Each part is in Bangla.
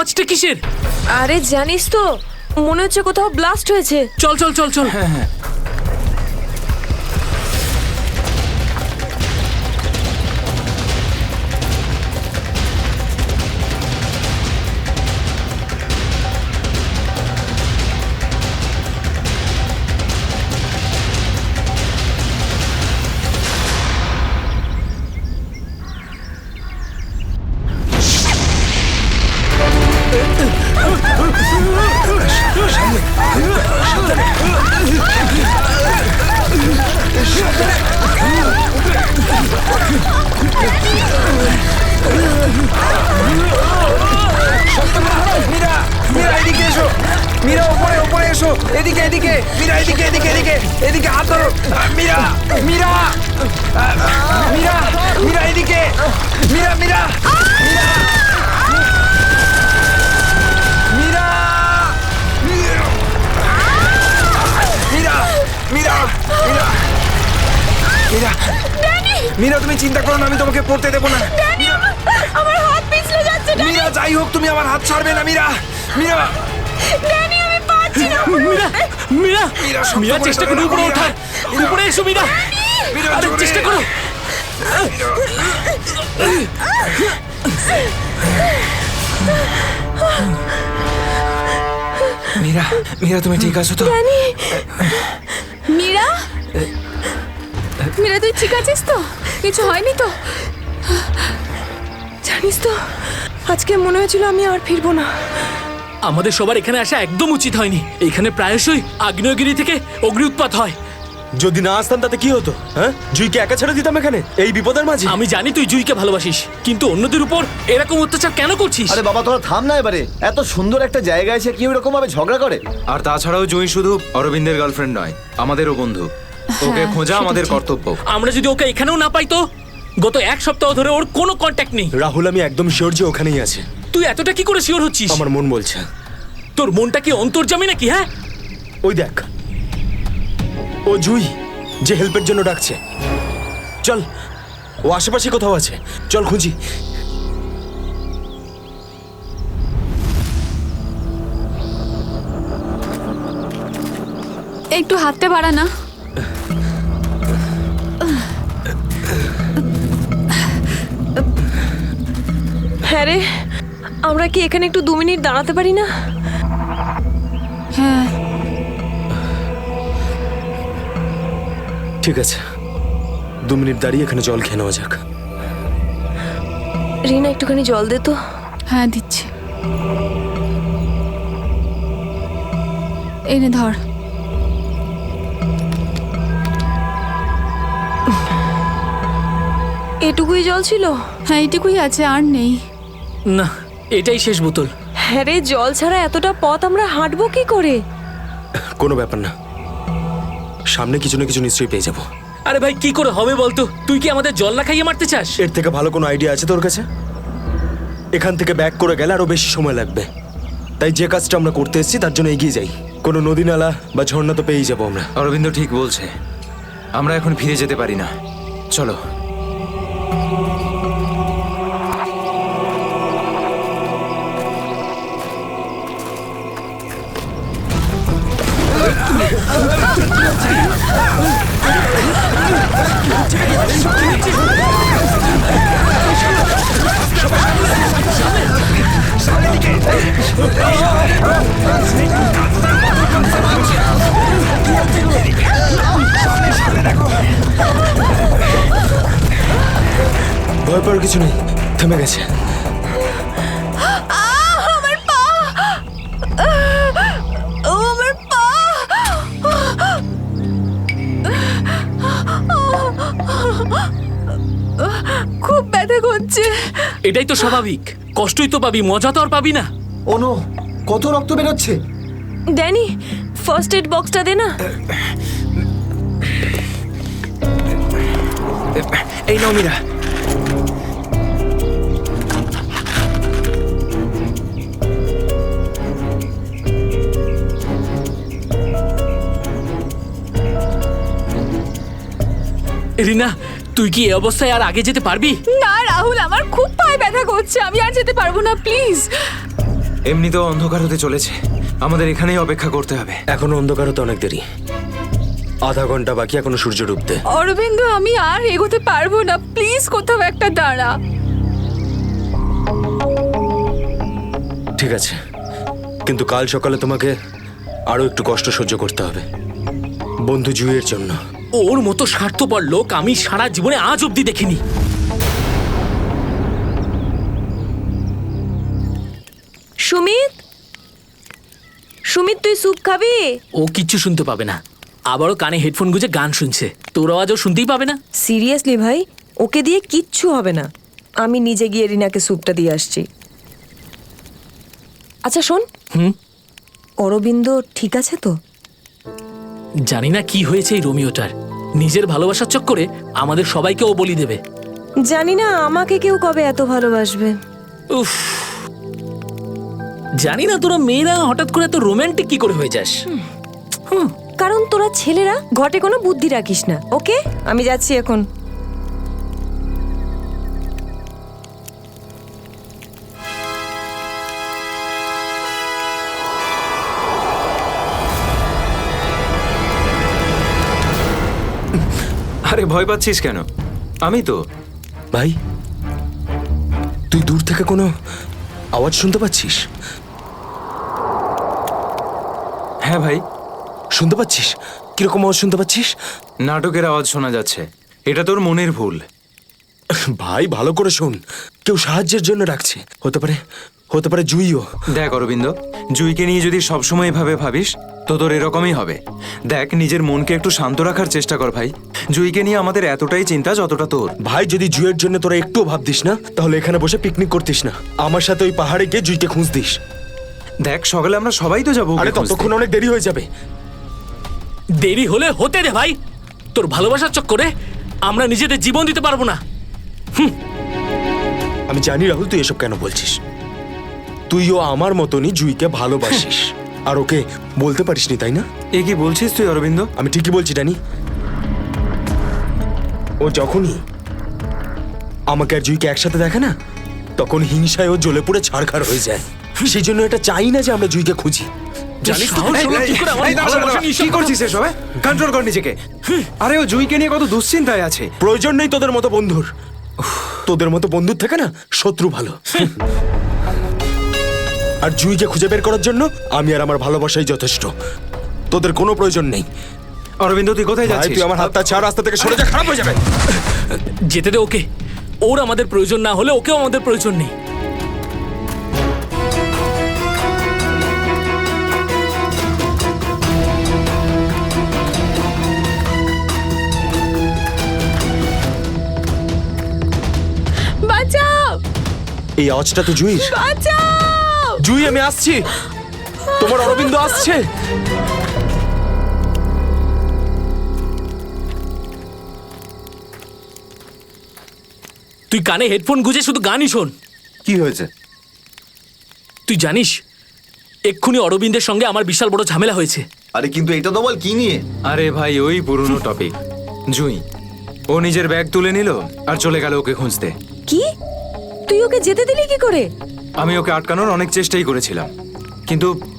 আওয়াজটা কিসের? আরে জানিস তো, মনে হচ্ছে কোথাও ব্লাস্ট হয়েছে। চল চল চল চল। হ্যাঁ হ্যাঁ মীরা, মীরা এদিকে এসো। মীরা ওপরে ওপরে এসো। এদিকে এদিকে মীরা, এদিকে এদিকে এদিকে এদিকে হাত ধরো। মীরা, মীরা, মীরা, মীরা এদিকে। মীরা, মীরা, মীরা, মীরা, মীরা, মীরা, মীরা, মীরা, মীরা তুমি চিন্তা করো না, আমি তোমাকে পড়তে দেবো না। আমার হাত পিছলে যাচ্ছে। মীরা যাই হোক তুমি আমার হাত ছাড়বে না। মীরা, মীরা, ড্যানি, আমি পারছি না। মীরা মীরা মীরা, শক্ত মীরা করে চেষ্টা ধরো করো না, উপরে মীরা। ওঠার। উপরে এসো মীরা। মীরা, আরে জোরে। চেষ্টা করো। মীরা, মীরা তুমি ঠিক আছো তো? মীরা, মীরা তুই ঠিক আছিস তো? কিছু হয়নি তো? জানিস তো, আজকে মনে হয়েছিল আমি আর ফিরবো না। আমাদের সবার এখানে আসা একদম উচিত হয়নি। এখানে প্রায়শই আগ্নেয়গিরি থেকে অগ্নি উৎপাত হয়। যদি না আসতাম তাতে কি হতো? হ্যাঁ, জুইকে একা ছেড়ে দিতাম এখানে এই বিপদের মাঝে? আমি জানি তুই জুইকে ভালোবাসিস, কিন্তু অন্যদের উপর এরকম অত্যাচার কেন করছিস? আরে বাবা তোরা থাম না এবারে। এত সুন্দর একটা জায়গায় এসে কি এরকম ভাবে ঝগড়া করে? আর তাছাড়াও জুঁই শুধু অরবিন্দের গার্লফ্রেন্ড নয়, আমাদেরও বন্ধু। ওকে খোঁজা আমাদের কর্তব্য। আমরা যদি ওকে এখানেও না পাই তো? গত এক সপ্তাহ ধরে ওর কোনো কন্ট্যাক্ট নেই। রাহুল, আমি একদম শিওর যে ওখানেই আছে। তুই এতটা কি করে শিওর হচ্ছিস? আমার মন বলছে। তোর মনটা কি অন্তর্যামী নাকি? হ্যাঁ, ওই দেখ, ও জুই যে হেল্পের জন্য ডাকছে। চল, ও আশেপাশে কোথাও আছে, চল খুঁজি। একটু হাতটা বাড়া না। হ্যাঁ রে, আমরা কি এখানে একটু 2 মিনিট দাঁড়াতে পারি না? হ্যাঁ, ঠিক আছে, 2 মিনিট দাঁড়িয়ে এখানে জল খেয়ে নেওয়া যাক। রিনা, একটুখানি জল দে তো। হ্যাঁ দিচ্ছি। এনে ধর। এটুকুই জল ছিল? হ্যাঁ এইটুকুই আছে, আর নেই। না, এটাই শেষ বোতল। হ্যাঁ রে, জল ছাড়া এতটা পথ আমরা হাঁটবো কি করে? কোনো ব্যাপার না, সামনে কিছু না কিছু নিশ্চয়ই পেয়ে যাবো। আরে ভাই, কি করে হবে বলতো? তুই কি আমাদের জল না খাইয়ে মারতে চাস? এর থেকে ভালো কোনো আইডিয়া আছে তোর কাছে? এখান থেকে ব্যাক করে গেলে আরো বেশি সময় লাগবে। তাই যে কাজটা আমরা করতে এসেছি তার জন্য এগিয়ে যাই। কোনো নদী নালা বা ঝর্ণা তো পেয়েই যাবো আমরা। অরবিন্দ ঠিক বলছে, আমরা এখন ফিরে যেতে পারি না। চলো। ভয় পাওয়ার কিছু নেই, থেমে গেছে। আমার পা, আমার পা। খুব ব্যথা করছে। এটাই তো স্বাভাবিক, কষ্টই তো পাবি, মজা তো আর পাবি না। ও নো, কত রক্ত বেরোচ্ছে। ড্যানি, ফার্স্ট এড বক্সটা দে না। এই নাও মীরা। রিনা, তুই কি এই অবস্থায় আর আগে যেতে পারবি? না রাহুল, আমার খুব পায়ে ব্যথা করছে, আমি আর যেতে পারবো না, প্লিজ। এমনিতেও অন্ধকার হতে চলেছে, আমাদের এখানেই অপেক্ষা করতে হবে। এখনো অন্ধকার হতে অনেক দেরি, আধা ঘন্টা বাকি এখনো সূর্য ডুবতে। অরবিন্দ, আমি আর এগোতে পারবো না, প্লিজ কোথাও একটা দাঁড়া। ঠিক আছে, কিন্তু কাল সকালে তোমাকে আরো একটু কষ্ট সহ্য করতে হবে, বন্ধু জুইয়ের জন্য। ওর মতো স্বার্থপর লোক আমি সারা জীবনে আজ অব্দি দেখিনি। সুমিত, সুমিত তুই স্যুপ খাবি? ও কিচ্ছু শুনতে পাবে না, আবারও কানে হেডফোন গুঁজে গান শুনছে, তোর আওয়াজও শুনতেই পাবে না। সিরিয়াসলি ভাই, ওকে দিয়ে কিচ্ছু হবে না। আমি নিজে গিয়ে রিনাকে স্যুপটা দিয়ে আসছি। আচ্ছা শোন, অরবিন্দ ঠিক আছে তো? জানি না কি হয়েছে এই রোমিওটার, নিজের ভালোবাসার চক্করে আমাদের সবাইকে ও বলি দেবে। জানি না আমাকে কেউ কবে এত ভালোবাসবে। উফ, জানি না তোরা মেয়েরা হঠাৎ করে এত রোমান্টিক কি করে হয়ে যাস। কারণ তোরা ছেলেরা ঘটে কোনো বুদ্ধি রাখিস না। ওকে, আমি যাচ্ছি এখন। আরে ভয় পাচ্ছিস কেন? আমি তো। ভাই, তুই দূর থেকে কোনো আওয়াজ শুনতে পাচ্ছিস? হ্যাঁ ভাই, শুনতে পাচ্ছিস? কিরকম আওয়াজ শুনতে পাচ্ছিস? নাটকের আওয়াজ শোনা যাচ্ছে। এটা তোর মনের ভুল। ভাই ভালো করে শোন, কেউ সাহায্যের জন্য ডাকছে, হতে পারে জুইও। দেখ অরবিন্দ, জুইকে নিয়ে যদি সবসময় এভাবে ভাবিস তো তোর এরকমই হবে। দেখ, নিজের মনকে একটু শান্ত রাখার চেষ্টা কর ভাই। জুইকে নিয়ে আমাদের এতটাই চিন্তা যতটা তোর। ভাই, যদি জুইয়ের জন্য তোরা একটুও ভাবতিস না, তাহলে এখানে বসে পিকনিক করতিস না, আমার সাথে ওই পাহাড়ে গিয়ে জুইকে খুঁজতিস। দেখ, সকালে আমরা সবাই তো যাবো। আরে ততক্ষণ অনেক দেরি হয়ে যাবে। দেরি হলে হতে দে ভাই, তোর ভালোবাসার চক্করে আমরা নিজেদের জীবন দিতে পারবো না। আমি জানি রাহুল, তুই এসব কেন বলছিস। তুইও আমার মতনই জুইকে ভালোবাসিস, আর ওকে বলতে পারিসনি, তাই না? এ কি বলছিস তুই অরবিন্দ? আমি ঠিকই বলছি ড্যানি। ও যখনই আমাকে আর জুইকে একসাথে দেখে না, তখন হিংসায় ও জ্বলে পুড়ে ছাড়খাড় হয়ে যায়। সেই জন্য এটা চাই না যে আমরা জুইকে খুঁজি। জানিস তো সাহস হলো কি করে আমার ভালোবাসা নিয়ে কি করছিস এসব? কন্ট্রোল কর নিজেকে। আরে ও জুইকে নিয়ে কত দুশ্চিন্তায় আছে। প্রয়োজন নেই তোদের মতো বন্ধুর। তোদের মতো বন্ধুর থেকে না শত্রু ভালো। আর জুইকে খুঁজে বের করার জন্য আমি আর আমার ভালোবাসাই যথেষ্ট, তোদের কোনো প্রয়োজন নেই। অরবিন্দ, তুই কোথায় ভাই, যাচ্ছিস? তুই আমার হাতটা ছাড়, রাস্তা থেকে সরে যা, খারাপ হয়ে যাবে। যেতে দে ওকে, ওর আমাদের প্রয়োজন না হলে ওকেও আমাদের প্রয়োজন নেই। বাঁচাও, এই আওয়াজটা তো জুইর। বাঁচাও। জুই, আমি আসছি, তোমার অরবিন্দ আসছে। তুই কানে হেডফোন গুঁজে শুধু গানই শোন। কি হয়েছে? তুই জানিস এক্ষুনি অরবিন্দের সঙ্গে আমার বিশাল বড় ঝামেলা হয়েছে। আরে কিন্তু এটা তো বল, কি নিয়ে? আরে ভাই, ওই পুরনো টপিক। জুই, ও নিজের ব্যাগ তুলে নিল আর চলে গেল ওকে খুঁজতে। কি? তুই ওকে যেতে দিলি কি করে? আমি ওকে আটকানোর অনেক চেষ্টাই করেছিলাম,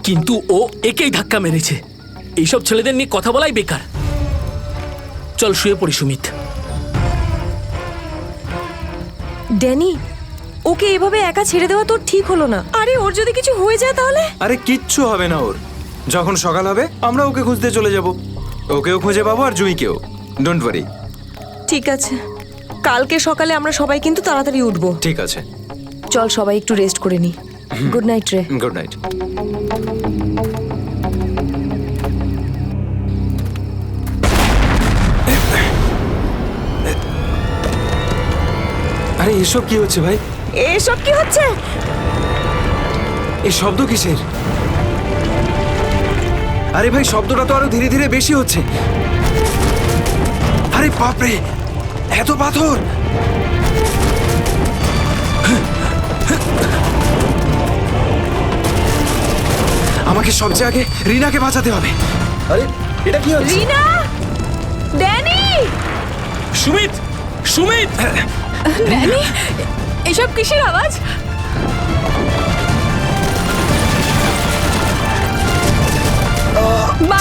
কিন্তু ও একেই ধাক্কা মেরেছে। এইসব ছেলেদের নিয়ে কথা বলাই বেকার। চল শুয়ে পড়ি সুমিত। ড্যানি, ওকে এভাবে একা ছেড়ে দেওয়া তোর ঠিক হলো না। আরে ওর যদি কিছু হয়ে যায় তাহলে? আরে কিচ্ছু হবে না ওর। যখন সকাল হবে আমরা ওকে খুঁজতে চলে যাব। ওকেও খুঁজে পাবো আর জুইকেও। Don't worry. ঠিক আছে, কালকে সকালে আমরা সবাই কিন্তু তাড়াতাড়ি উঠবো। ঠিক আছে, চল সবাই একটু রেস্ট করে নি। গুড নাইট রে। Good night. আরে এসব কি হচ্ছে ভাই? এসব কি হচ্ছে? এই শব্দ কিসের? আরে ভাই, শব্দটা তো আরো ধীরে ধীরে বেশি হচ্ছে। আরে বাপরে, এত পাথর! আমাকে সবচেয়ে আগে রিনাকে বাঁচাতে হবে। আরে এটা কি হচ্ছে? রিনা, ড্যানি, সুমিত, সুমিত! ড্যানি, এসব কিসের আওয়াজ?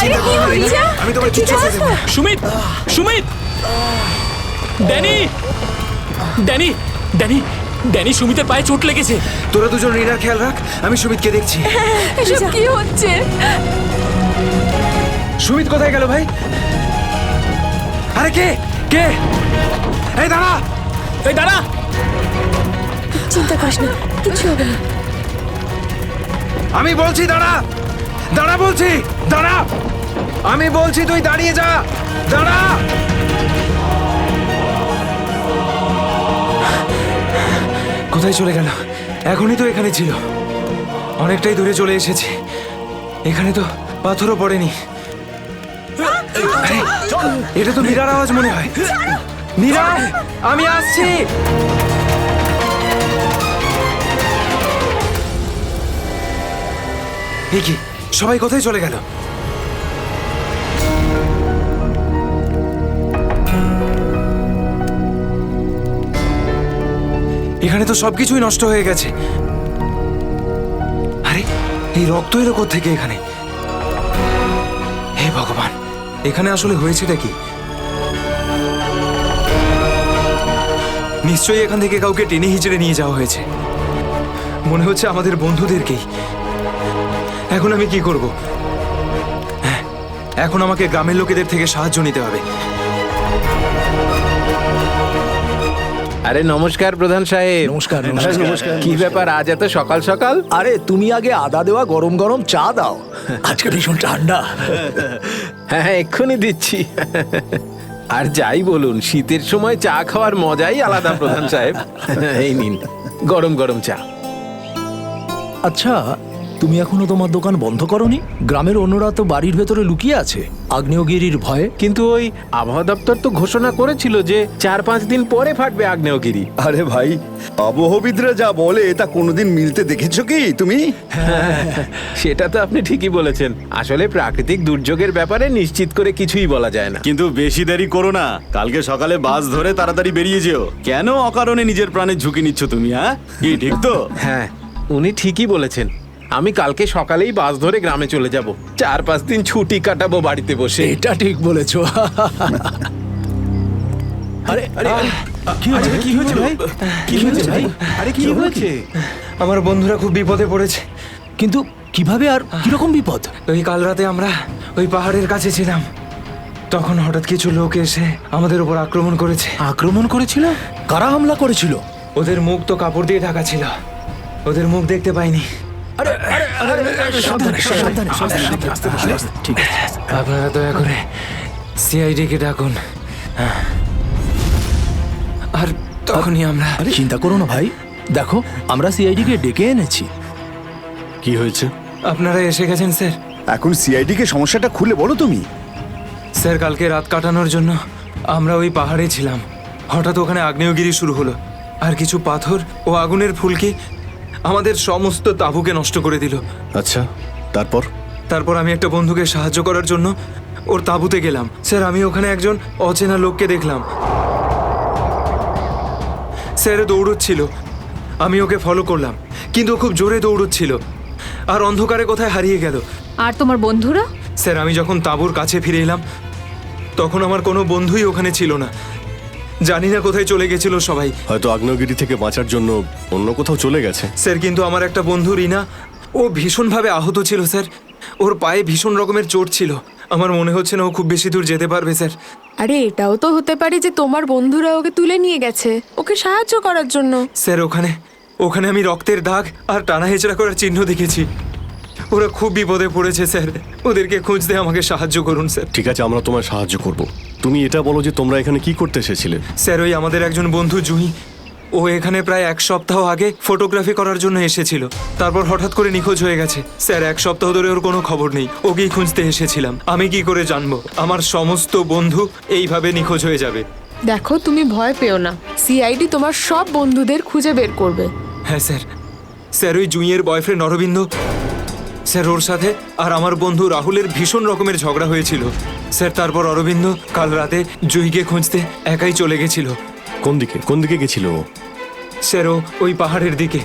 চিন্তা করো না, রিনা। আমি তোমার কিচ্ছু হতে দেবো না। Sumit Sumit Danny Danny Danny Danny সুমিতের পায়ে চোট লেগেছে। তোরা দুজন রিনার খেয়াল রাখ, আমি সুমিতকে দেখছি। এসব কি হচ্ছে? সুমিত কোথায় গেল ভাই? আরে কে কে? এই দাঁড়া! এই দাঁড়া! চিন্তা করিস না, কিছু হবে না। আমি বলছি দাঁড়া! দাঁড়া বলছি! দাঁড়া! আমি বলছি তুই দাঁড়িয়ে যা! দাঁড়া! কোথায় চলে গেল? এখনই তো এখানে ছিল। অনেকটাই দূরে চলে এসেছি। এখানে তো পাথরও পড়েনি। আরে, এটা তো মীরার আওয়াজ মনে হয়। মীরা, আমি আসছি। এ কি, সবাই কোথায় চলে গেল? এখানে তো সবকিছুই নষ্ট হয়ে গেছে। আরে, এই রক্ত এলো কোত্থেকে এখানে? হে ভগবান, এখানে আসলে হয়েছেটা কি? নিশ্চয়ই এখান থেকে কাউকে টেনে হিচড়ে নিয়ে যাওয়া হয়েছে। মনে হচ্ছে আমাদের বন্ধুদেরকেই। এখন আমি কি করব? হ্যাঁ, এখন আমাকে গ্রামের লোকেদের থেকে সাহায্য নিতে হবে। আরে নমস্কার প্রধান সাহেব। নমস্কার কি ব্যাপার আজ এত সকাল সকাল? আরে তুমি আগে আদা দেওয়া গরম গরম চা দাও, আজকে ভীষণ ঠান্ডা। হ্যাঁ এক্ষুনি দিচ্ছি। আর যাই বলুন, শীতের সময় চা খাওয়ার মজাই আলাদা প্রধান সাহেব। এই নিন গরম গরম চা। আচ্ছা, তুমি এখনো তোমার দোকান বন্ধ করনি? গ্রামের অন্যরা তো বাড়ির ভেতরে লুকিয়ে আছে আগ্নেয়গিরির ভয়ে। কিন্তু ওই আবহাওয়া দপ্তর তো ঘোষণা করেছিল যে 4-5 দিন পরে ফাটবে আগ্নেয়গিরি। আরে ভাই, আবহবিদরা যা বলে তা কোনোদিন মিলতে দেখেছো কি তুমি? সেটা তো আপনি ঠিকই বলেছেন। আসলে প্রাকৃতিক দুর্যোগের ব্যাপারে নিশ্চিত করে কিছুই বলা যায় না। কিন্তু বেশি দেরি করো না, কালকে সকালে বাস ধরে তাড়াতাড়ি বেরিয়ে যেও। কেন অকারণে নিজের প্রাণের ঝুঁকি নিচ্ছ তুমি? হ্যাঁ, কি ঠিক তো? হ্যাঁ, উনি ঠিকই বলেছেন। আমি কালকে সকালেই বাস ধরে গ্রামে চলে যাব। 4-5 দিন ছুটি কাটাবো বাড়িতে বসে। এটা ঠিক বলেছো। আরে আরে আরে, কি হয়েছে? কি হয়েছে ভাই? কি হয়েছে ভাই? আরে কি হয়েছে? আমার বন্ধুরা খুব বিপদে পড়েছে। কিন্তু কিভাবে আর কিরকম বিপদ? ওই কাল রাতে আমরা ওই পাহাড়ের কাছে ছিলাম, তখন হঠাৎ কিছু লোক এসে আমাদের উপর আক্রমণ করেছে। আক্রমণ করেছিল? কারা হামলা করেছিল? ওদের মুখ তো কাপড় দিয়ে ঢাকা ছিল, ওদের মুখ দেখতে পাইনি। সাবধানে সাবধানে সাবধানে, আস্তে আস্তে, ঠিক আছে। আপনারা দয়া করে সিআইডি কে ডাকুন। আর তখনই আমরা আরে চিন্তা করো না ভাই, দেখো আমরা সিআইডি কে ডেকে এনেছি। কি হয়েছে? আপনারা এসে গেছেন স্যার। এখন সিআইডি কে সমস্যাটা খুলে বলো তুমি। স্যার, কালকে রাত কাটানোর জন্য আমরা ওই পাহাড়ে ছিলাম। হঠাৎ ওখানে আগ্নেয়গিরি শুরু হলো, আর কিছু পাথর ও আগুনের ফুলকি আমাদের সমস্ত তাঁবুকে নষ্ট করে দিল। আচ্ছা, তারপর? তারপর আমি একটা বন্ধুকে সাহায্য করার জন্য ওর তাঁবুতে গেলাম। স্যার, আমি ওখানে একজন অচেনা লোককে দেখলাম। স্যার দৌড়চ্ছিল, আমি ওকে ফলো করলাম, কিন্তু ও খুব জোরে দৌড়চ্ছিল আর অন্ধকারে কোথায় হারিয়ে গেল। আর তোমার বন্ধুরা? স্যার, আমি যখন তাঁবুর কাছে ফিরে এলাম তখন আমার কোনো বন্ধুই ওখানে ছিল না। জানি না কোথায় চলে গেছিল সবাই। হয়তো আগ্নেয়গিরি থেকে বাঁচার জন্য অন্য কোথাও চলে গেছে। স্যার, কিন্তু আমার একটা বন্ধু রিনা, ও ভীষণভাবে আহত ছিল স্যার। ওর পায়ে ভীষণ রকমের চোট ছিল। আমার মনে হচ্ছে না ও খুব বেশি দূর যেতে পারবে স্যার। আরে এটাও তো হতে পারে যে তোমার বন্ধুরা ওকে তুলে নিয়ে গেছে ওকে সাহায্য করার জন্য। স্যার, ওখানে আমি রক্তের দাগ আর টানা হেঁচড়া করার চিহ্ন দেখেছি। ওরা খুব বিপদে পড়েছে স্যার, ওদেরকে খুঁজতে আমাকে সাহায্য করুন স্যার। ঠিক আছে, আমরা তোমায় সাহায্য করব। তুমি এটা বলো যে তোমরা এখানে কি করতে এসেছিলে? স্যার, ওই আমাদের একজন বন্ধু জুঁই, ও এখানে প্রায় 1 সপ্তাহ আগে ফটোগ্রাফি করার জন্য এসেছিল। তারপর হঠাৎ করে নিখোঁজ হয়ে গেছে স্যার। 1 সপ্তাহ ধরে ওর কোনো খবর নেই। ওকেই খুঁজতে এসেছিলাম। আমি কি করে জানবো আমার সমস্ত বন্ধু এইভাবে নিখোঁজ হয়ে যাবে? দেখো, তুমি ভয় পেও না, সিআইডি তোমার সব বন্ধুদের খুঁজে বের করবে। হ্যাঁ স্যার। স্যার, ওই জুঁইয়ের বয়ফ্রেন্ড অরবিন্দ স্যার, ওর সাথে আর আমার বন্ধু রাহুলের ভীষণ রকমের ঝগড়া হয়েছিল স্যার। তারপর অরবিন্দ কাল রাতে জুঁইকে খুঁজতে একাই চলে গেছিল। কোন দিকে গেছিল ও? স্যার, ওই পাহাড়ের দিকে।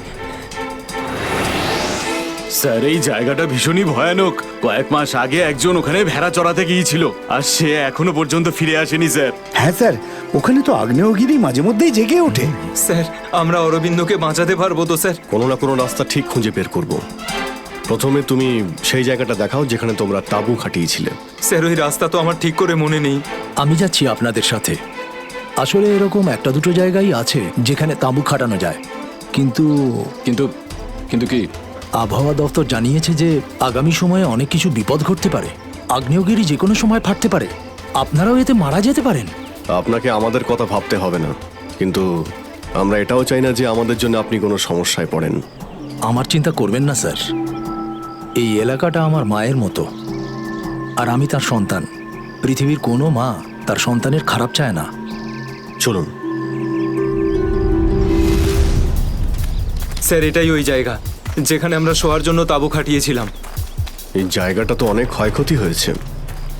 স্যার এই জায়গাটা ভীষণই ভয়ানক। কয়েক মাস আগে একজন ওখানে ভেড়া চড়াতে গিয়েছিল আর সে এখনো পর্যন্ত ফিরে আসেনি স্যার। হ্যাঁ স্যার, ওখানে তো আগ্নেয়গিরি মাঝে মধ্যেই জেগে ওঠে। স্যার আমরা অরবিন্দকে বাঁচাতে পারবো তো স্যার? কোনো না কোনো রাস্তা ঠিক খুঁজে বের করব। প্রথমে তুমি সেই জায়গাটা দেখাও যেখানে তোমরা তাঁবু খাটিয়েছিলে। স্যার ওই রাস্তা তো আমার ঠিক করে মনে নেই। আমি যাচ্ছি আপনাদের সাথে। আসলে এরকম একটা দুটো জায়গায় আছে যেখানে তাঁবু খাটানো যায়, কিন্তু কিন্তু কিন্তু কি? আবহাওয়া দপ্তর জানিয়েছে যে আগামী সময়ে অনেক কিছু বিপদ ঘটতে পারে। আগ্নেয়গিরি যে কোনো সময় ফাটতে পারে, আপনারাও এতে মারা যেতে পারেন। আপনাকে আমাদের কথা ভাবতে হবে না, কিন্তু আমরা এটাও চাই না যে আমাদের জন্য আপনি কোনো সমস্যায় পড়েন। আমার চিন্তা করবেন না স্যার, এই এলাকাটা আমার মায়ের মতো, আর আমি তার সন্তান। পৃথিবীর কোনো মা তার সন্তানের খারাপ চায় না। চলুন। স্যার এটাই ওই জায়গা যেখানে আমরা শোয়ার জন্য তাঁবু খাটিয়েছিলাম। এই জায়গাটা তো অনেক ক্ষয়ক্ষতি হয়েছে,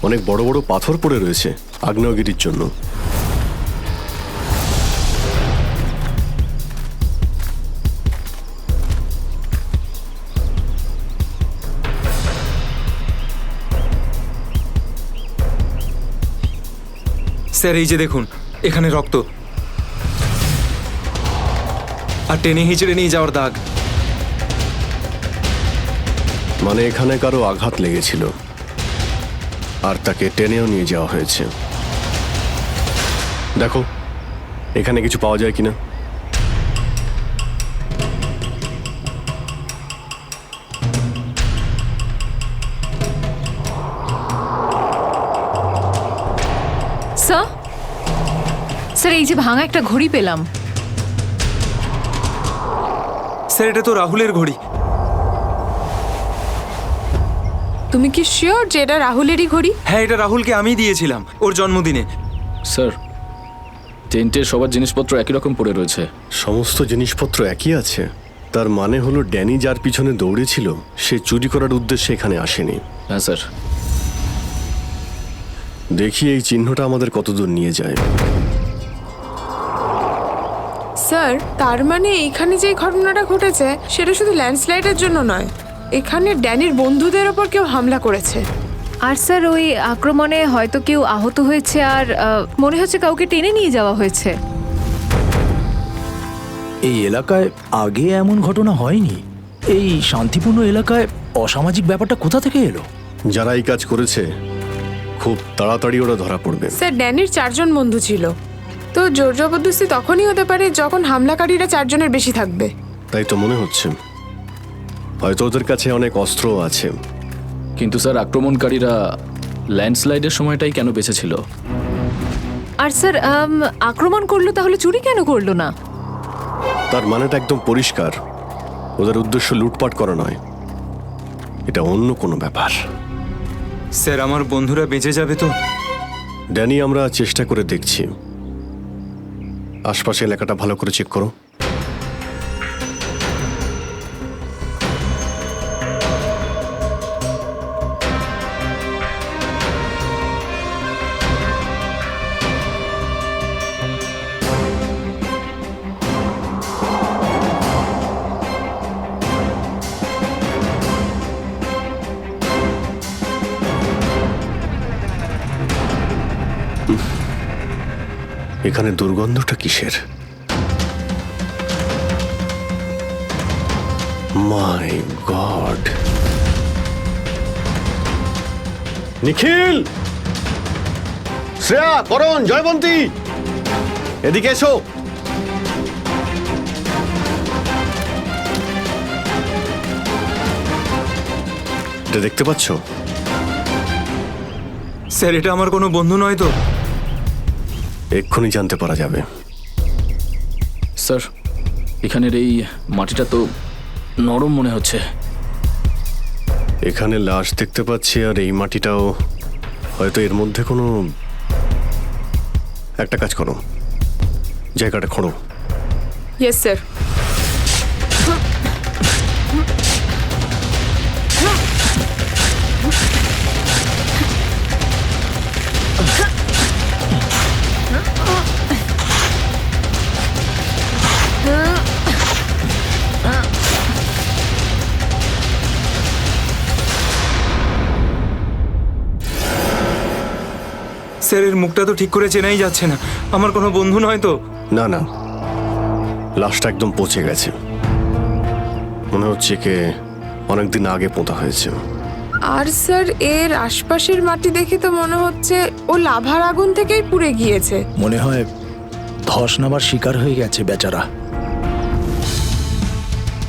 অনেক বড় বড় পাথর পড়ে রয়েছে আগ্নেয়গিরির জন্য। স্যার এই যে দেখুন, এখানে রক্ত আর টেনে হিঁচড়ে নিয়ে যাওয়ার দাগ। মানে এখানে কারো আঘাত লেগেছিল আর তাকে টেনেও নিয়ে যাওয়া হয়েছে। দেখো এখানে কিছু পাওয়া যায় কিনা। স্যার স্যার এই যে ভাঙা একটা ঘড়ি পেলাম। স্যার এটা তো রাহুলের ঘড়ি। তুমি কি শিওর যে এটা রাহুলেরই ঘড়ি? হ্যাঁ এটা রাহুলকে আমি দিয়েছিলাম ওর জন্মদিনে। স্যার টেন্টের সবার জিনিসপত্র একই রকম পড়ে রয়েছে। সমস্ত জিনিসপত্র একই আছে, তার মানে হলো ড্যানি যার পিছনে দৌড়েছিল সে চুরি করার উদ্দেশ্যে এখানে আসেনি। হ্যাঁ স্যার। দেখি এই চিহ্নটা আমাদের কতদূর নিয়ে যায়। স্যার তার মানে এখানে যে ঘটনাটা ঘটেছে সেটা শুধু ল্যান্ডস্লাইডের জন্য নয়, এখানে ড্যানির বন্ধুদের ওপর কেউ হামলা করেছে। আর স্যার ওই আক্রমণে হয়তো কেউ আহত হয়েছে, আর মনে হচ্ছে কাউকে টেনে নিয়ে যাওয়া হয়েছে। এই এলাকায় আগে এমন ঘটনা হয়নি। এই শান্তিপূর্ণ এলাকায় অসামাজিক ব্যাপারটা কোথা থেকে এলো? যারা এই কাজ করেছে খুব তাড়াতাড়ি ওরা ধরা পড়বে। স্যার ড্যানির 4 জন বন্ধু ছিল, তো জোর জবরদস্তি তখনই হতে পারে যখন হামলাকারীরা 4 জনের বেশি থাকবে। তাই তো মনে হচ্ছে, হয়তো ওদের কাছে অনেক অস্ত্র আছে। কিন্তু স্যার আক্রমণকারীরা ল্যান্ডস্লাইডের সময়টাই কেন বেঁচেছিল? আর স্যার আক্রমণ করলো তাহলে চুরি কেন করলো না? তার মানেটা একদম পরিষ্কার, ওদের উদ্দেশ্য লুটপাট করা নয়, এটা অন্য কোনো ব্যাপার। স্যার আমার বন্ধুরা বেঁচে যাবে তো? ড্যানি আমরা চেষ্টা করে দেখছি। আশপাশে এলাকাটা ভালো করে চেক করো। এখানে দুর্গন্ধটা কিসের? মাই গড! নিখিল, শ্রেয়া, করণ, জয়বন্তী, এদিকে এসো। এটা দেখতে পাচ্ছ? স্যার এটা আমার কোনো বন্ধু নয় তো? এক্ষুনি জানতে পারা যাবে। স্যার এখানের এই মাটিটা তো নরম মনে হচ্ছে। এখানে লাশ দেখতে পাচ্ছি, আর এই মাটিটাও হয়তো এর মধ্যে কোনো একটা কাজ করো, জায়গাটা খোঁড়ো। Yes sir. স্যারের মুখটা তো ঠিক করে চেনাই যাচ্ছে না। আমার কোনো বন্ধু নয় তো? না না, লাশটা একদম পচে গেছে, মনে হচ্ছে কে অনেকদিন আগে পোঁতা হয়েছে। আর স্যার এর আশপাশের মাটি দেখে তো মনে হচ্ছে ও লাভার আগুন থেকেই পুড়ে গিয়েছে। মনে হয় ধস নামার শিকার হয়ে গেছে বেচারা।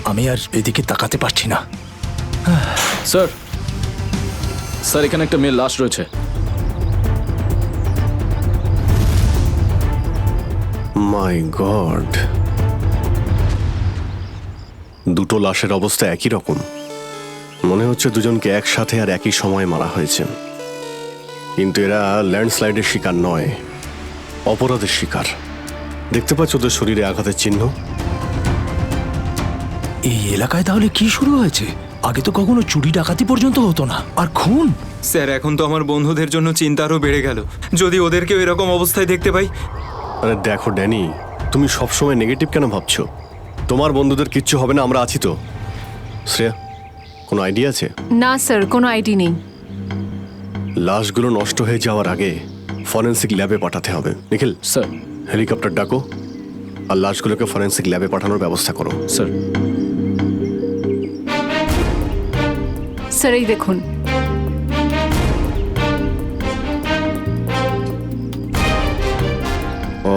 আমি আর এদিকে তাকাতে পারছি না। স্যার, স্যার এখানে একটা মেয়ের লাশ রয়েছে। মাই গড, দুটো লাশের অবস্থা একই রকম। মনে হচ্ছে দুজনকে একসাথে আর একই সময়ে মারা হয়েছে, কিন্তু এরা ল্যান্ডস্লাইডের শিকার নয়, অপরাধের শিকার। দেখতে পাচ্ছ ওদের শরীরে আঘাতের চিহ্ন? এই এলাকায় তাহলে কি শুরু হয়েছে? আগে তো কখনো চুরি ডাকাতি পর্যন্ত হতো না, আর খুন! স্যার এখন তো আমার বন্ধুদের জন্য চিন্তা আরও বেড়ে গেল। যদি ওদেরকেও এরকম অবস্থায় দেখতে পাই। আরে দেখো ড্যানি, তুমি সবসময় নেগেটিভ কেন ভাবছো? তোমার বন্ধুদের কিচ্ছু হবে না, আমরা আছি তো। শ্রেয়া, কোনো আইডিয়া আছে? না স্যার, কোনো আইডি নেই। লাশগুলো নষ্ট হয়ে যাওয়ার আগে ফরেন্সিক ল্যাবে পাঠাতে হবে। নিখিল স্যার। হেলিকপ্টার ডাকো আর লাশগুলোকে ফরেন্সিক ল্যাবে পাঠানোর ব্যবস্থা করো। স্যার। স্যার এই দেখুন। ও,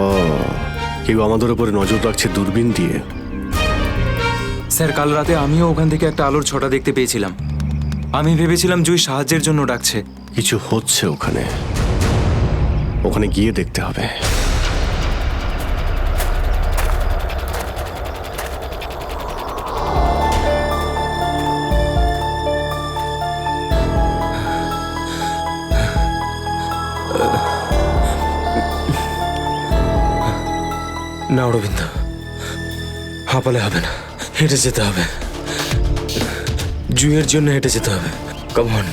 কেউ আমাদের উপরে নজর রাখছে দূরবীন দিয়ে। স্যার কাল রাতে আমিও ওখান থেকে একটা আলোর ছটা দেখতে পেয়েছিলাম। আমি ভেবেছিলাম জুই সাহায্যের জন্য ডাকছে। কিছু হচ্ছে ওখানে, ওখানে গিয়ে দেখতে হবে। না অরবিন্দ, হাঁপালে হবে না, হেঁটে যেতে হবে। জুইয়ের জন্য হেঁটে যেতে হবে। Come on.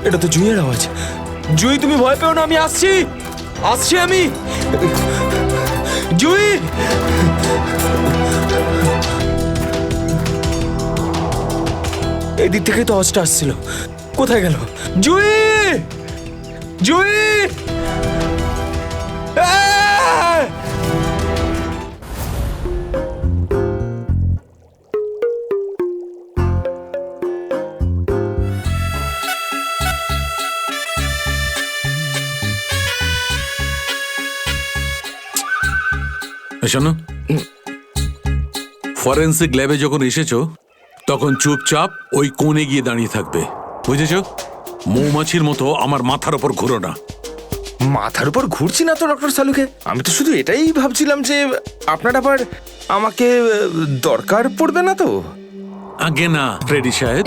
এটা তো জুইয়ের আওয়াজ। জুই তুমি ভয় পেও না, আমি আসছি, আসছি আমি। জুই, এই দিক থেকে তো আওয়াজটা আসছিল, কোথায় গেল? জুই, জুই! আহ! শোনো, ফরেন্সিক ল্যাবে যখন এসেছো তখন চুপচাপ ওই কোণে গিয়ে দাঁড়িয়ে থাকবে, বুঝেছো? মৌমাছির মতো আমার মাথার ওপর ঘুরো না। মাথার উপর ঘুরছি না তো ডক্টর সালুকে। আমি তো শুধু এটাই ভাবছিলাম যে আপনার আবার আমাকে দরকার পড়বে না তো। আগে না ফ্রেডি সাহেব,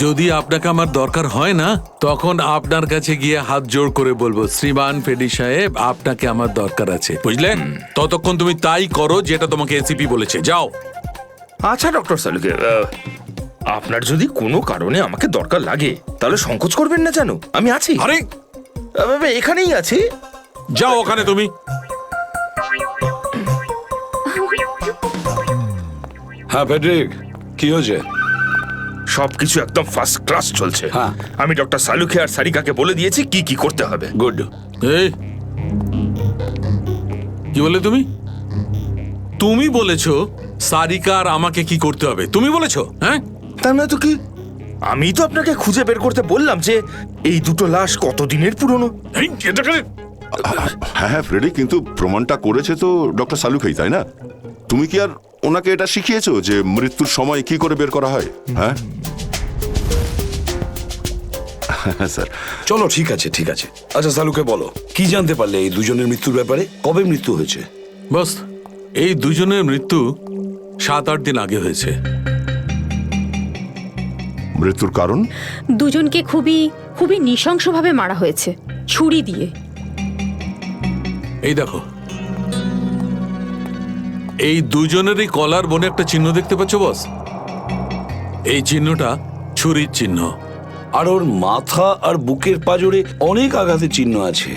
যদি আপনাকে আমার দরকার হয় না তখন আপনার কাছে গিয়ে হাত জোড় করে বলবো, শ্রীমান ফ্রেডি সাহেব আপনাকে আমার দরকার আছে, বুঝলেন? ততক্ষণ তুমি তাই করো যেটা তোমাকে এসিপি বলেছে, যাও। আচ্ছা ডক্টর সালুকে, আপনার যদি কোনো কারণে আমাকে দরকার লাগে তাহলে সংকোচ করবেন না, জানো আমি আছি। আরে এখানেই আছি, যাও ওখানে তুমি। হ্যাঁ ফেডরিক, কি হয়েছে? সবকিছু একদম ফার্স্ট ক্লাস চলছে। হ্যাঁ। আমি ডক্টর সালুকে আর সারিকাকে বলে দিয়েছি কি কি করতে হবে। গুড। এই কি বলে তুমি? তুমি বলেছো সারিকা আর আমাকে কি করতে হবে? তুমি বলেছো? হ্যাঁ, তার মানে তো কি? আমি তো আপনাকে খুঁজে বের করতে বললাম যে এই দুটো লাশ কতদিনের পুরনো। হ্যাঁ হ্যাঁ ফ্রেডি, কিন্তু প্রমাণটা করেছে তো ডক্টর সালুকেই, তাই না? তুমি কি আর ওনাকে এটা শিখিয়েছো যে মৃত্যুর সময় কি করে বের করা হয়? হ্যাঁ স্যার। চলো ঠিক আছে, ঠিক আছে। আচ্ছা সালুকে বলো, কি জানতে পারলে এই দুজনের মৃত্যুর ব্যাপারে? কবে মৃত্যু হয়েছে? বস, এই দুজনের মৃত্যু 7-8 দিন আগে হয়েছে। মৃত্যুর কারণ? দুজনকে খুবই খুবই নৃশংসভাবে মারা হয়েছে, ছুরি দিয়ে। এই দেখো, এই দুজনেরই কলার বনে একটা চিহ্ন দেখতে পাচ্ছ বস? এই চিহ্নটা ছুরির চিহ্ন। আর ওর মাথা আর বুকের পাঁজরে অনেক আঘাতের চিহ্ন আছে।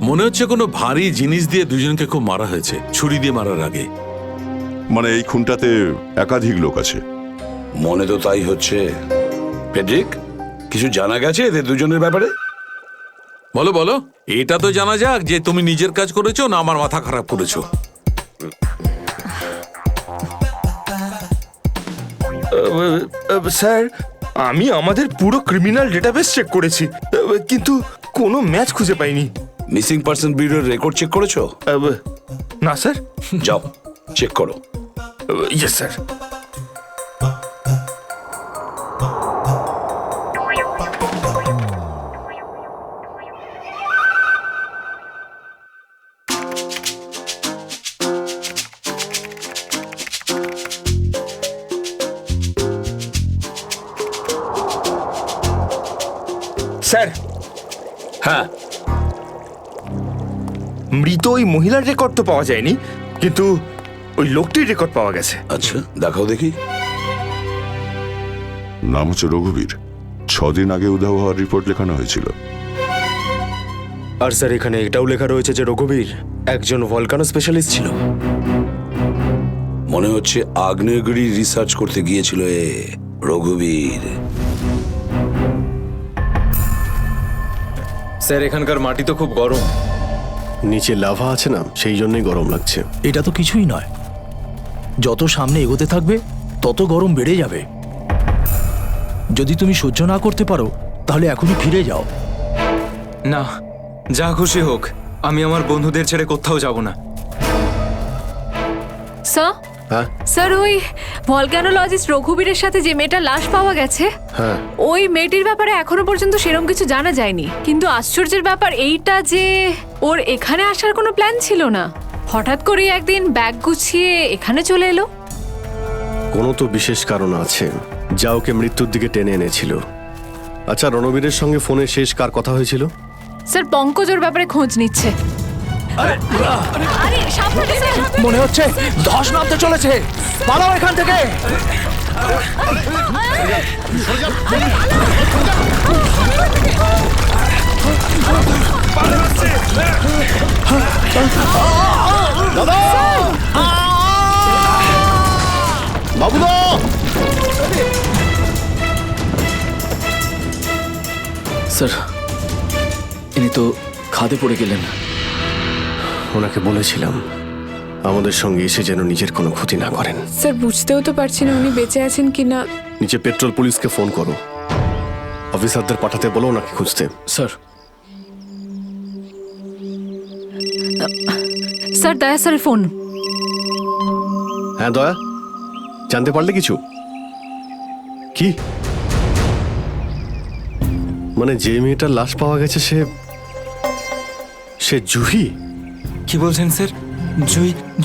মনে হচ্ছে কোনো ভারী জিনিস দিয়ে দুজনকে খুব মারা হয়েছে, ছুরি দিয়ে মারার আগে। মানে এই খুনটাতে একাধিক লোক আছে? মনে তো তাই হচ্ছে। পেড্রিক, কিছু জানা গেছে এদের দুজনের ব্যাপারে? বলো বলো, এটা তো জানা যাক যে তুমি নিজের কাজ করেছো না আমার মাথা খারাপ করেছো। স্যার, আমি আমাদের পুরো ক্রিমিনাল ডেটাবেস চেক করেছি, কিন্তু কোনো ম্যাচ খুঁজে পাইনি। মিসিং পার্সন ব্যুরোর রেকর্ড চেক করেছো? না স্যার। যাও চেক করো। Yes sir. স্যার, হ্যাঁ, মৃত ওই মহিলার রেকর্ড তো পাওয়া যায়নি, কিন্তু ওই লোকটির রেকর্ড পাওয়া গেছে। আচ্ছা, দেখাও দেখি। নাম হচ্ছে রঘুবীর। 6 দিন আগে উধাও হওয়ার রিপোর্ট লেখানো হয়েছিল। আর স্যার, এখানে এটাও লেখা রয়েছে যে রঘুবীর একজন ভলকানো স্পেশালিস্ট ছিল। মনে হচ্ছে আগ্নেয়গিরি রিসার্চ করতে গিয়েছিল এ রঘুবীর। স্যার, এখানকার মাটি তো খুব গরম। নিচে লাভা আছে না, সেই জন্যই গরম লাগছে। এটা তো কিছুই নয়, যত সামনে এগোতে থাকবে তত গরম বেড়ে যাবে। যদি তুমি সহ্য না করতে পারো তাহলে এখনই ফিরে যাও। না, যা খুশি হোক, আমি আমার বন্ধুদের ছেড়ে কোথাও যাব না। স্যার, স্যার ওই ভলক্যানোলজিস্ট রঘুবীরের সাথে যে মেয়েটার লাশ পাওয়া গেছে, ওই মেয়েটির ব্যাপারে এখনো পর্যন্ত সেরকম কিছু জানা যায়নি। কিন্তু আশ্চর্যের ব্যাপার এইটা যে ওর এখানে আসার কোনো প্ল্যান ছিল না, হঠাৎ করে একদিন ব্যাগ গুছিয়ে এখানে চলে এলো। কোনো তো বিশেষ কারণ আছে যা ওকে মৃত্যুর দিকে টেনে এনেছিল। আচ্ছা, রণবীরের সঙ্গে ফোনে শেষ কার কথা হয়েছিল? স্যার, পঙ্কজ ওর ব্যাপারে খোঁজ নিচ্ছে। মনে হচ্ছে ধস নামতে চলেছে, পালাও এখান থেকে। বাবুদা, স্যার, ইনি তো খাদে পড়ে গেলেন। ওনাকে বলেছিলাম আমাদের সঙ্গে এসে যেন নিজের কোনো ক্ষতি না করেন। স্যার, বুঝতেও তো পারছি না উনি বেঁচে আছেন কিনা। নিচে পেট্রোল পুলিশকে ফোন করো, অফিসারদের পাঠাতে বলো ওনাকে খুঁজতে। স্যার। স্যার, দয়া স্যারের ফোন। হ্যাঁ দয়া, জানতে পারলে কিছু? কি মানে যে মেয়েটার লাশ পাওয়া গেছে সে জুহি? কি বলছেন স্যার?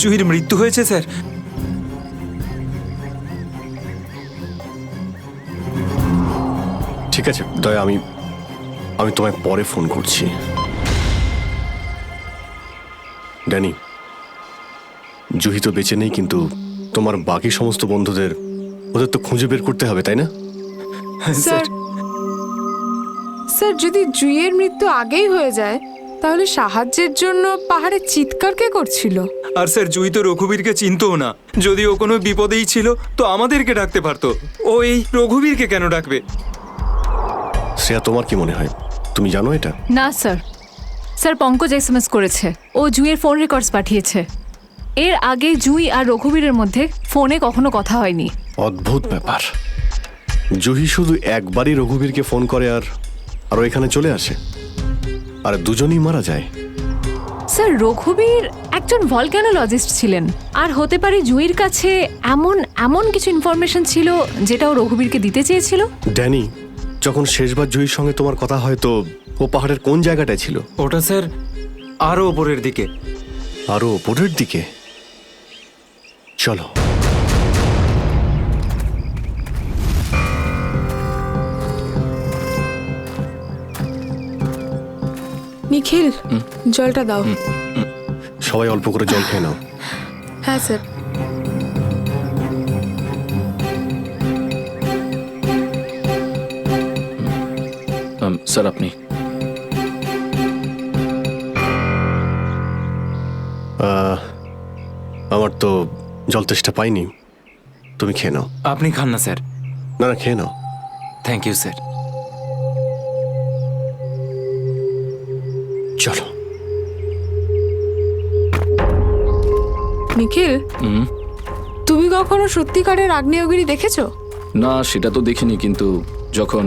জুহির মৃত্যু হয়েছে স্যার? ঠিক আছে দয়া, আমি তোমায় পরে ফোন করছি। ড্যানি, জুহি তো বেঁচে নেই, কিন্তু তোমার বাকি সমস্ত বন্ধুদের ওদের তো খুঁজে বের করতে হবে, তাই না? স্যার, স্যার, যদি জুইয়ের মৃত্যু আগেই হয়ে যায় তাহলে সাহায্যের জন্য পাহাড়ে চিৎকার কে করছিল? আর স্যার, জুই তো রঘুবীরকে চিনতও না। যদি ও কোনো বিপদেই ছিল তো আমাদেরকে ডাকতে পারতো। ও এই রঘুবীরকে কেন ডাকবে? শ্রেয়া, তোমার কি মনে হয়? তুমি জানো এটা? না স্যার, স্যার পঙ্কজ এসএমএস করেছে, ও জুইয়ের ফোন রেকর্ডস পাঠিয়েছে। এর আগে জুই আর রঘুবীরের মধ্যে ফোনে কখনো কথা হয়নি। অদ্ভুত ব্যাপার, জুহি শুধু একবারই রঘুবীরকে ফোন করে আর ও এখানে চলে আসে, আর দুজনেই মারা যায়। স্যার, রঘুবীর একজন ভলক্যানোলজিস্ট ছিলেন, আর হতে পারে জুইয়ের কাছে এমন কিছু ইনফরমেশন ছিল যেটা ও রঘুবীরকে দিতে চেয়েছিল। ড্যানি, যখন শেষবার জুহির সঙ্গে তোমার কথা হয় তো ও পাহাড়ের কোন জায়গাটায় ছিল? ওটা স্যার আরো ওপরের দিকে। আরো ওপরের দিকে? চলো। নিখিল জলটা দাও। সবাই অল্প করে জল খেয়ে নাও। হ্যাঁ স্যার। স্যার আপনি আমার তো জল তেষ্টা পাইনি, তুমি খেয়ে নাও। আপনি খান না স্যার। না না, খেয়ে নাও। Thank you sir. চলো। নিখিল, তুমি কখনো সত্যিকারের আগ্নেয়গিরি দেখেছো? না, সেটা তো দেখিনি, কিন্তু যখন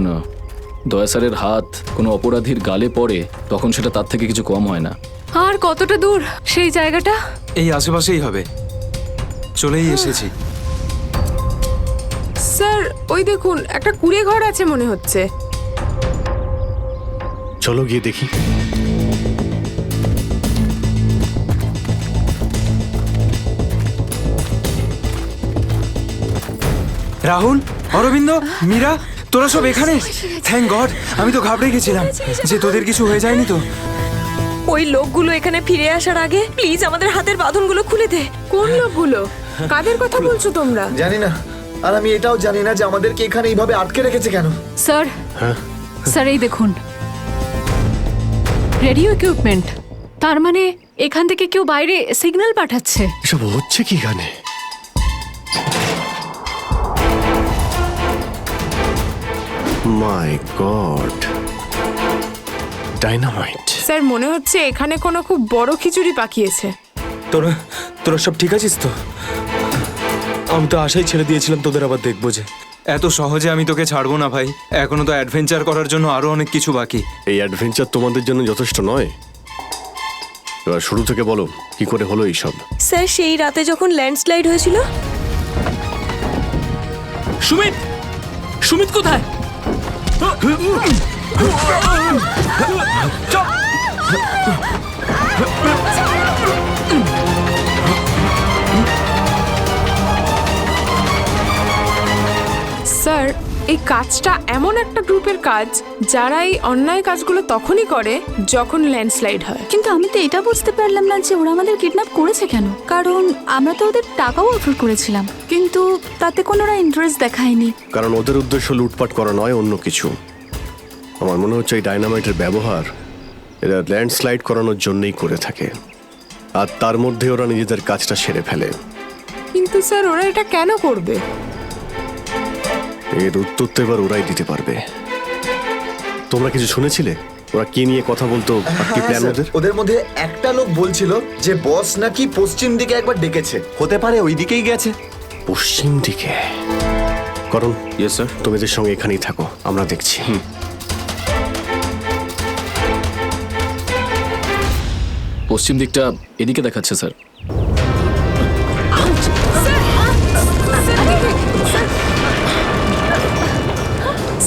দয়া স্যারের হাত কোনো অপরাধীর গালে পড়ে তখন সেটা তার থেকে কিছু কম হয় না। আর কতটা দূর সেই জায়গাটা? এই আশেপাশেই হবে, চলেই এসেছি। স্যার ওই দেখুন একটা কুঁড়ে ঘর আছে মনে হচ্ছে। চলো গিয়ে দেখি। রাহুল, অরবিন্দ, মীরা, তোরা সব এখানে? থ্যাংক গড, আমি তো ঘাবড়ে গেছিলাম যে তোদের কিছু হয়ে যায়নি তো। ওই লোকগুলো এখানে ফিরে আসার আগে প্লিজ আমাদের হাতের বাঁধনগুলো খুলে দে। কোন লোকগুলো? কাদের কথা বলছো তোমরা? জানি না, আর আমি এটাও জানি না যে আমাদেরকে এখানে এইভাবে আটকে রেখেছে কেন। স্যার, স্যার এই দেখুন রেডিও ইকুইপমেন্ট। তার মানে এখান থেকে কেউ বাইরে সিগন্যাল পাঠাচ্ছে। এসব হচ্ছে কি এখানে? মাই গড, ডাইনামাইট। স্যার মনে হচ্ছে এখানে কোনো খুব বড় খিচুড়ি পাকিয়েছে। তোরা তোরা সব ঠিক আছিস তো? আমি তো আশাই ছেড়ে দিয়েছিলাম, তোদের আবার দেখবো যে। এত সহজে আমি তোকে ছাড়বো না ভাই, এখনো তো অ্যাডভেঞ্চার করার জন্য আরো অনেক কিছু বাকি। এই অ্যাডভেঞ্চার তোমাদের জন্য যথেষ্ট নয়? এবার শুরু থেকে বলো, কি করে হলো এইসব? স্যার সেই রাতে যখন ল্যান্ডস্লাইড হয়েছিল। সুমিত, সুমিত কোথায়? স্যার এই কাজটা এমন একটা গ্রুপের কাজ যারা এই অন্যায় কাজগুলো তখনই করে যখন ল্যান্ডস্লাইড হয়। কিন্তু আমি তো এটা বুঝতে পারলাম না যে ওরা আমাদের কিডন্যাপ করেছে কেন, কারণ আমরা তো ওদের টাকাও অফার করেছিলাম, কিন্তু তাতে কোনো ইন্টারেস্ট দেখায়নি। কারণ ওদের উদ্দেশ্য লুটপাট করা নয়, অন্য কিছু। আমার মনে হচ্ছে এই ডাইনামাইটের ব্যবহার এরা ল্যান্ডস্লাইড করানোর জন্যই করে থাকে, আর তার মধ্যে ওরা নিজেদের কাজটা সেরে ফেলে। কিন্তু স্যার ওরা এটা কেন করবে? এর উত্তর তো এবার ওরাই দিতে পারবে। তোমরা কিছু শুনেছিলে ওরা কি নিয়ে কথা বলতো? কি প্ল্যান ওদের? ওদের মধ্যে একটা লোক বলছিল যে বস নাকি পশ্চিম দিকে একবার ডেকেছে, হতে পারে ওই দিকেই গেছে। পশ্চিম দিকে? করণ, ইয়েস স্যার, তুমি এদের সঙ্গে এখানেই থাকো, আমরা দেখছি। পশ্চিম দিকটা এদিকে দেখাচ্ছে স্যার।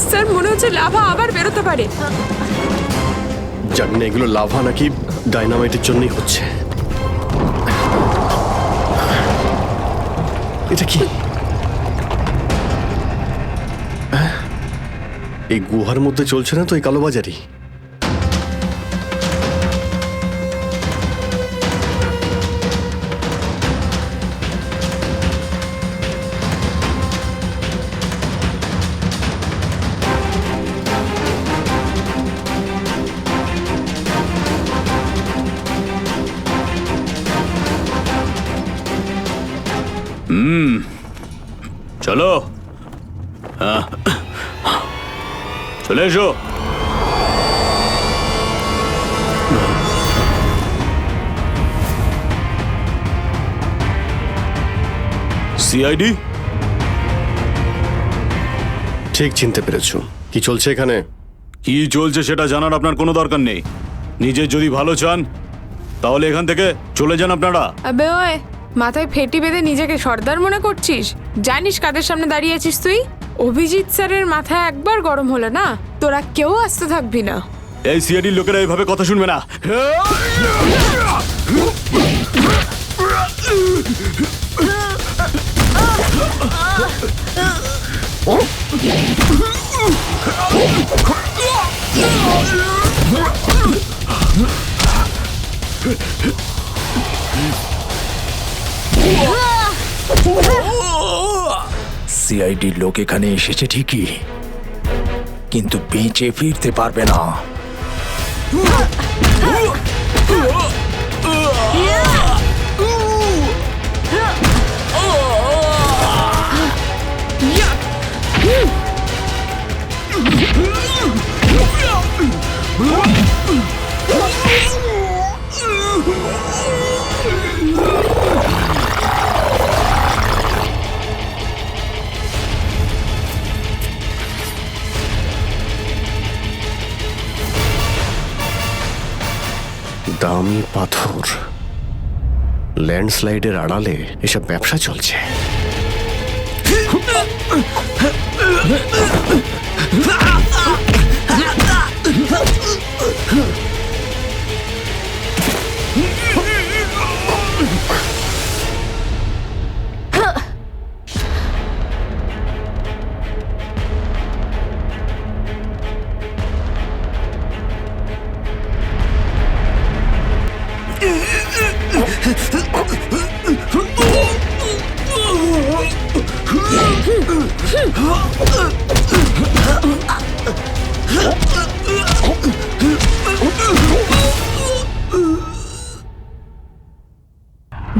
স্যার মনে হচ্ছে লাভা আবার বেরোতে পারে। জানি না এগুলো লাভা নাকি ডাইনামাইটের জন্যই হচ্ছে। এটা কি? এই গুহার মধ্যে চলছে না তো এই কালোবাজারি? চলো, চলে এসো। সিআইডি? ঠিক চিনতে পেরেছো। কি চলছে এখানে? কি চলছে সেটা জানার আপনার কোনো দরকার নেই। নিজের যদি ভালো চান তাহলে এখান থেকে চলে যান আপনারা। আবে ওই, মাথায় ফেটি বেঁধে নিজেকে সর্দার মনে করছিস? জানিস কাদের সামনে দাঁড়িয়ে আছিস তুই? অভিজিৎ স্যারের মাথায় একবার গরম হলো না, তোরা কেউ আসতে থাকবি না। এই সিআইডির লোকেরা এইভাবে কথা শুনবে না। সিআইডির লোক এখানে এসেছে ঠিকই, কিন্তু বেঁচে ফিরতে পারবে না। দামি পাথর, ল্যান্ডস্লাইডের আড়ালে এসব ব্যবসা চলছে।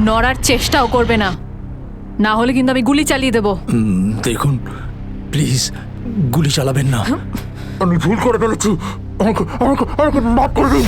নড়ার চেষ্টাও করবে না, না হলে কিন্তু আমি গুলি চালিয়ে দেবো। দেখুন প্লিজ, গুলি চালাবেন না। আমি ভুল করে ফেলেছি, আমাকে আমাকে আমাকে মাফ করে দিন।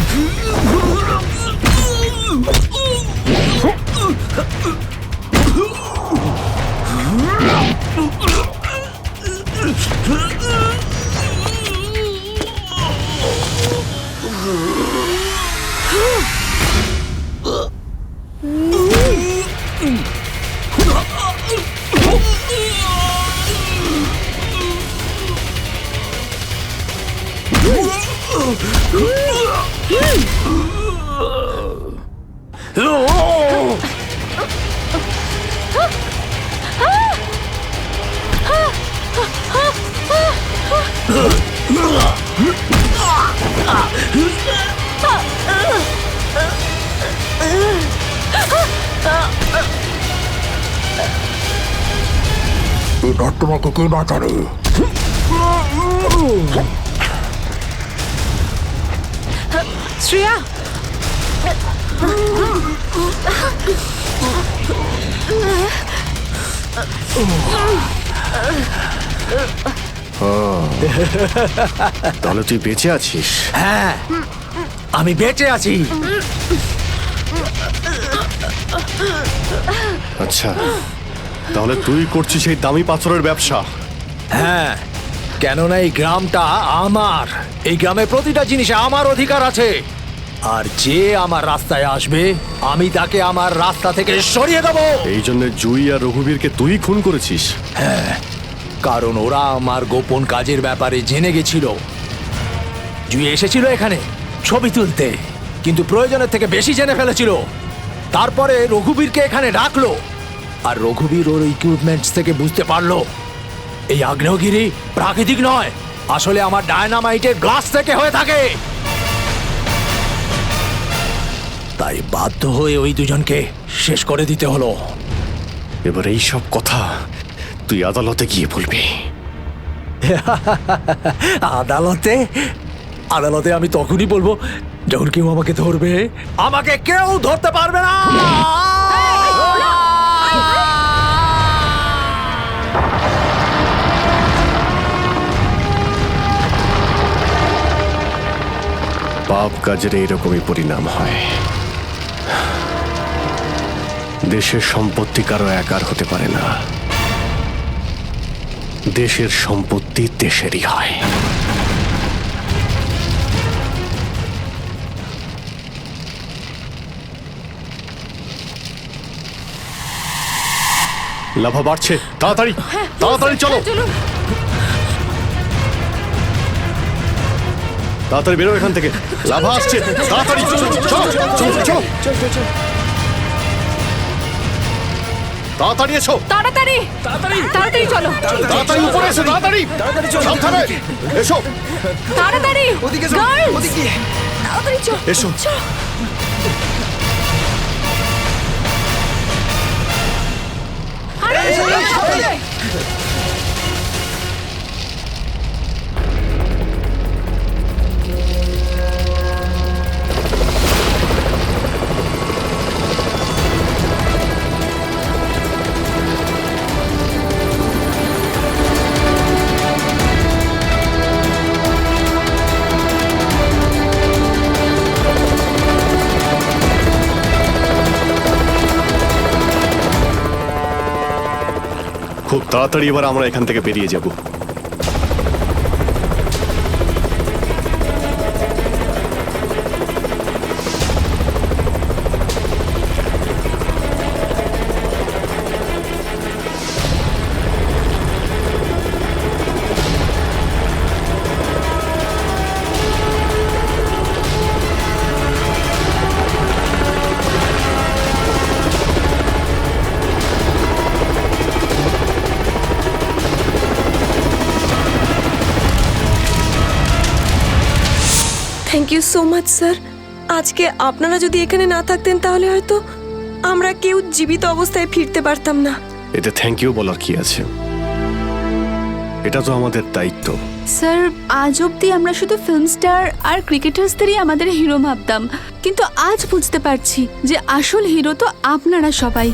এবার তোমাকে কে বাঁচাবে? শ্রেয়া, তাহলে তুই বেঁচে আছিস? হ্যাঁ, আমি বেঁচে আছি। আচ্ছা, তাহলে তুই করছিস এই দামি পাথরের ব্যবসা? হ্যাঁ, কেননা এই গ্রামটা আমার। এই গ্রামে প্রতিটা জিনিসে আমার অধিকার আছে, আর যে আমার রাস্তায় আসবে আমি তাকে আমার রাস্তা থেকে সরিয়ে দেবো। এই জন্য জুই আর রঘুবীরকে তুই খুন করেছিস? হ্যাঁ, কারণ ওরা আমার গোপন কাজের ব্যাপারে জেনে গেছিল। জুই এসেছিল এখানে ছবি তুলতে, কিন্তু প্রয়োজনের থেকে বেশি জেনে ফেলেছিল। তারপরে রঘুবীরকে এখানে ডাকলো, আর রঘুবীর ওর ইকুইপমেন্টস থেকে বুঝতে পারলো এই আগ্নেয়গিরি প্রাকৃতিক নয়, আসলে আমার ডায়নামাইটের গ্লাস থেকে হয়ে থাকে। তাই বাধ্য হয়ে ওই দুজনকে শেষ করে দিতে হলো। এবার এই সব কথা তুই আদালতে গিয়ে বলবি। আদালতে? আদালতে আমি তখনই বলবো যখন কেউ আমাকে ধরবে। আমাকে কেউ ধরতে পারবে না। পাপ কাজের এইরকমই পরিণাম হয়। দেশের সম্পত্তি কারো একার হতে পারে না, দেশের সম্পত্তি দেশেরই হয়। লাভা বাড়ছে, তাড়াতাড়ি তাড়াতাড়ি চলো, তাড়াতাড়ি বেরো এখান থেকে। লাভা আসছে, তাড়াতাড়ি চলো চলো চলো চলো, তাড়াতাড়ি এসো, তাড়াতাড়ি তাড়াতাড়ি তাড়াতাড়ি চলো, তাড়াতাড়ি উপরে এসো, তাড়াতাড়ি সাবধানে এসো, তাড়াতাড়ি ওদিকে গার্লস, ওদিকে তাড়াতাড়ি চলো, এসো। চলো। খুব তাড়াতাড়ি এবার আমরা এখান থেকে বেরিয়ে যাব। Thank you so much sir. আজকে আপনারা যদি এখানে না থাকতেন তাহলে হয়তো আমরা কেউ জীবিত অবস্থায় ফিরতে পারতাম না। এতে থ্যাংক ইউ বলার কি আছে, এটা তো আমাদের দায়িত্ব। স্যার, আজ অবধি আমরা শুধু ফিল্ম স্টার আর ক্রিকেটার্সদেরই আমাদের হিরো ভাবতাম, কিন্তু আজ বুঝতে পারছি যে আসল হিরো তো আপনারা সবাই।